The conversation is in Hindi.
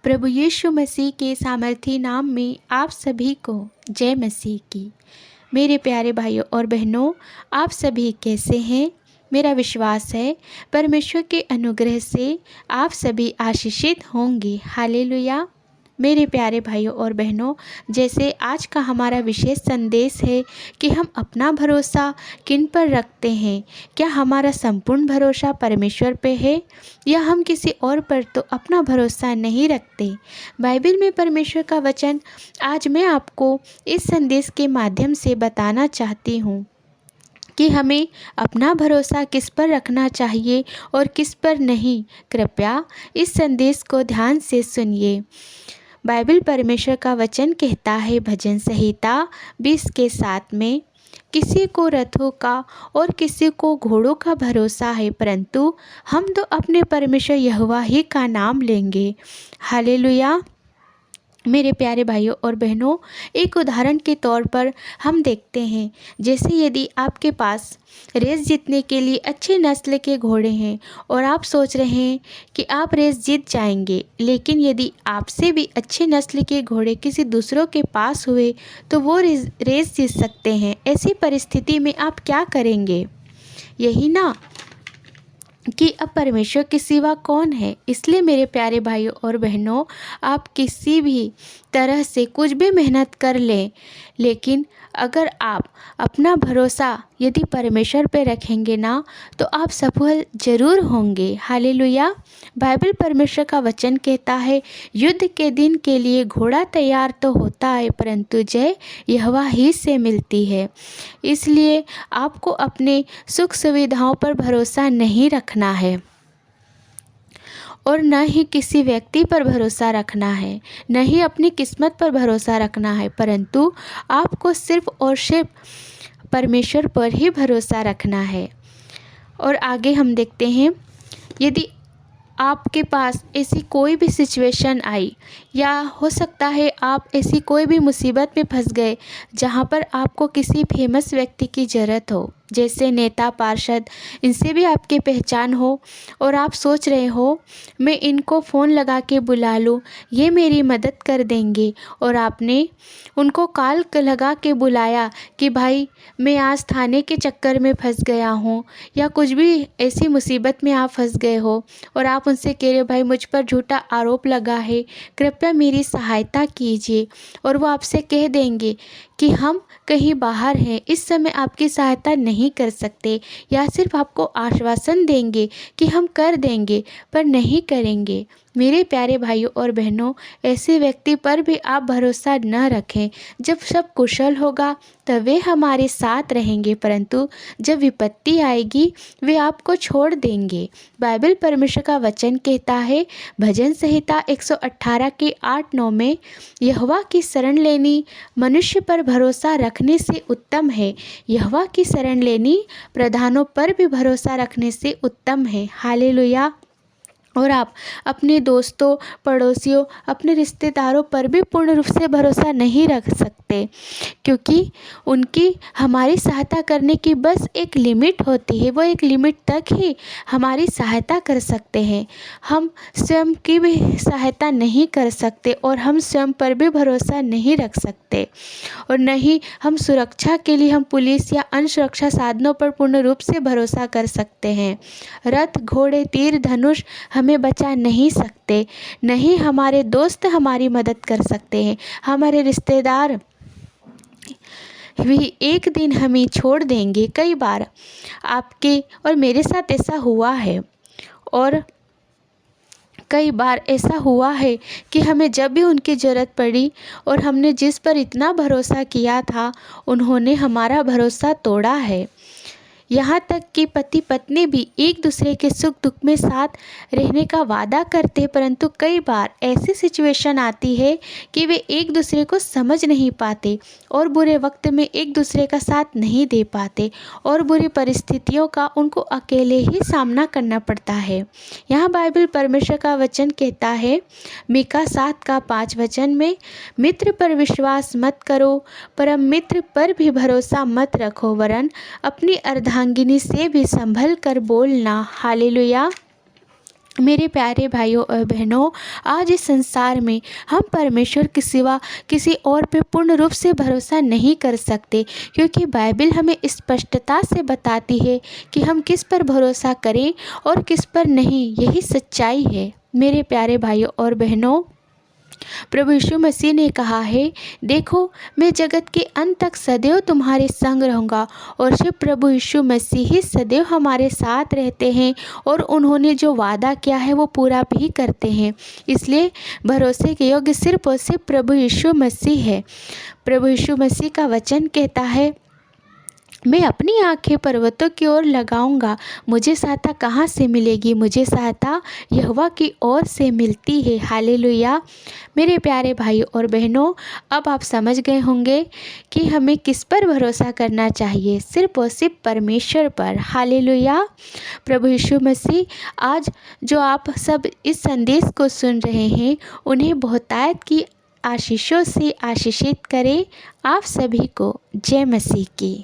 प्रभु यीशु मसीह के सामर्थी नाम में आप सभी को जय मसीह की। मेरे प्यारे भाइयों और बहनों, आप सभी कैसे हैं? मेरा विश्वास है परमेश्वर के अनुग्रह से आप सभी आशीषित होंगे। हालेलुया। मेरे प्यारे भाइयों और बहनों, जैसे आज का हमारा विशेष संदेश है कि हम अपना भरोसा किन पर रखते हैं। क्या हमारा संपूर्ण भरोसा परमेश्वर पे है या हम किसी और पर तो अपना भरोसा नहीं रखते। बाइबल में परमेश्वर का वचन आज मैं आपको इस संदेश के माध्यम से बताना चाहती हूँ कि हमें अपना भरोसा किस पर रखना चाहिए और किस पर नहीं। कृपया इस संदेश को ध्यान से सुनिए। बाइबल परमेश्वर का वचन कहता है, भजन संहिता 20:7 में, किसी को रथों का और किसी को घोड़ों का भरोसा है, परंतु हम तो अपने परमेश्वर यहोवा ही का नाम लेंगे। हालेलुया। मेरे प्यारे भाइयों और बहनों, एक उदाहरण के तौर पर हम देखते हैं, जैसे यदि आपके पास रेस जीतने के लिए अच्छी नस्ल के घोड़े हैं और आप सोच रहे हैं कि आप रेस जीत जाएंगे, लेकिन यदि आपसे भी अच्छी नस्ल के घोड़े किसी दूसरों के पास हुए तो वो रेस जीत सकते हैं। ऐसी परिस्थिति में आप क्या करेंगे? यही ना कि अब परमेश्वर के सिवा कौन है। इसलिए मेरे प्यारे भाइयों और बहनों, आप किसी भी तरह से कुछ भी मेहनत कर लें, लेकिन अगर आप अपना भरोसा यदि परमेश्वर पे रखेंगे ना, तो आप सफल जरूर होंगे। हालेलुया। बाइबल परमेश्वर का वचन कहता है, युद्ध के दिन के लिए घोड़ा तैयार तो होता है, परंतु जय यहोवा ही से मिलती है। इसलिए आपको अपने सुख सुविधाओं पर भरोसा नहीं रखना है और न ही किसी व्यक्ति पर भरोसा रखना है, न ही अपनी किस्मत पर भरोसा रखना है, परंतु आपको सिर्फ और सिर्फ परमेश्वर पर ही भरोसा रखना है। और आगे हम देखते हैं, यदि आपके पास ऐसी कोई भी सिचुएशन आई या हो सकता है आप ऐसी कोई भी मुसीबत में फंस गए जहाँ पर आपको किसी फेमस व्यक्ति की ज़रूरत हो, जैसे नेता, पार्षद, इनसे भी आपकी पहचान हो और आप सोच रहे हो मैं इनको फ़ोन लगा के बुला लूँ, ये मेरी मदद कर देंगे, और आपने उनको कॉल लगा के बुलाया कि भाई मैं आज थाने के चक्कर में फंस गया हूँ, या कुछ भी ऐसी मुसीबत में आप फंस गए हो और आप उनसे कह रहे हो भाई मुझ पर झूठा आरोप लगा है, कृपया मेरी सहायता कीजिए, और वो आपसे कह देंगे कि हम कहीं बाहर हैं, इस समय आपकी सहायता नहीं कर सकते, या सिर्फ आपको आश्वासन देंगे कि हम कर देंगे पर नहीं करेंगे। मेरे प्यारे भाइयों और बहनों, ऐसे व्यक्ति पर भी आप भरोसा न रखें। जब सब कुशल होगा तब वे हमारे साथ रहेंगे, परंतु जब विपत्ति आएगी वे आपको छोड़ देंगे। बाइबल परमेश्वर का वचन कहता है, भजन संहिता 118 के 8-9 में, यहोवा की शरण लेनी मनुष्य पर भरोसा रखने से उत्तम है, यहोवा की शरण लेनी प्रधानों पर भी भरोसा रखने से उत्तम है। हालेलुया। और आप अपने दोस्तों, पड़ोसियों, अपने रिश्तेदारों पर भी पूर्ण रूप से भरोसा नहीं रख सकते, क्योंकि उनकी हमारी सहायता करने की बस एक लिमिट होती है। वो एक लिमिट तक ही हमारी सहायता कर सकते हैं, हम स्वयं की भी सहायता नहीं कर सकते और हम स्वयं पर भी भरोसा नहीं रख सकते, और न ही हम सुरक्षा के लिए हम पुलिस या अन्य सुरक्षा साधनों पर पूर्ण रूप से भरोसा कर सकते हैं। रथ, घोड़े, तीर, धनुष हमें बचा नहीं सकते, नहीं हमारे दोस्त हमारी मदद कर सकते हैं, हमारे रिश्तेदार भी एक दिन हमें छोड़ देंगे। कई बार आपके और मेरे साथ ऐसा हुआ है, और कई बार ऐसा हुआ है कि हमें जब भी उनकी ज़रूरत पड़ी और हमने जिस पर इतना भरोसा किया था, उन्होंने हमारा भरोसा तोड़ा है। यहाँ तक कि पति पत्नी भी एक दूसरे के सुख दुख में साथ रहने का वादा करते, परंतु कई बार ऐसी सिचुएशन आती है कि वे एक दूसरे को समझ नहीं पाते और बुरे वक्त में एक दूसरे का साथ नहीं दे पाते, और बुरी परिस्थितियों का उनको अकेले ही सामना करना पड़ता है। यहाँ बाइबल परमेश्वर का वचन कहता है, मीका 7:5 में, मित्र पर विश्वास मत करो, परम मित्र पर भी भरोसा मत रखो, वरन अपनी अर्धांगिनी से भी संभल कर बोलना। हालेलुया। मेरे प्यारे भाइयों और बहनों, आज इस संसार में हम परमेश्वर के सिवा किसी और पे पूर्ण रूप से भरोसा नहीं कर सकते, क्योंकि बाइबल हमें स्पष्टता से बताती है कि हम किस पर भरोसा करें और किस पर नहीं। यही सच्चाई है मेरे प्यारे भाइयों और बहनों। प्रभु यीशु मसीह ने कहा है, देखो मैं जगत के अंत तक सदैव तुम्हारे संग रहूँगा। और शिव प्रभु यीशु मसीह ही सदैव हमारे साथ रहते हैं और उन्होंने जो वादा किया है वो पूरा भी करते हैं। इसलिए भरोसे के योग्य सिर्फ और सिर्फ प्रभु यीशु मसीह है। प्रभु यीशु मसीह का वचन कहता है, मैं अपनी आंखें पर्वतों की ओर लगाऊंगा, मुझे सहायता कहाँ से मिलेगी? मुझे सहायता यहोवा की ओर से मिलती है। हालेलुया। मेरे प्यारे भाइयों और बहनों, अब आप समझ गए होंगे कि हमें किस पर भरोसा करना चाहिए, सिर्फ और सिर्फ परमेश्वर पर। हालेलुया। प्रभु यीशु मसीह आज जो आप सब इस संदेश को सुन रहे हैं, उन्हें बहुतायत की आशीषों से आशीषित करें। आप सभी को जय मसीह की।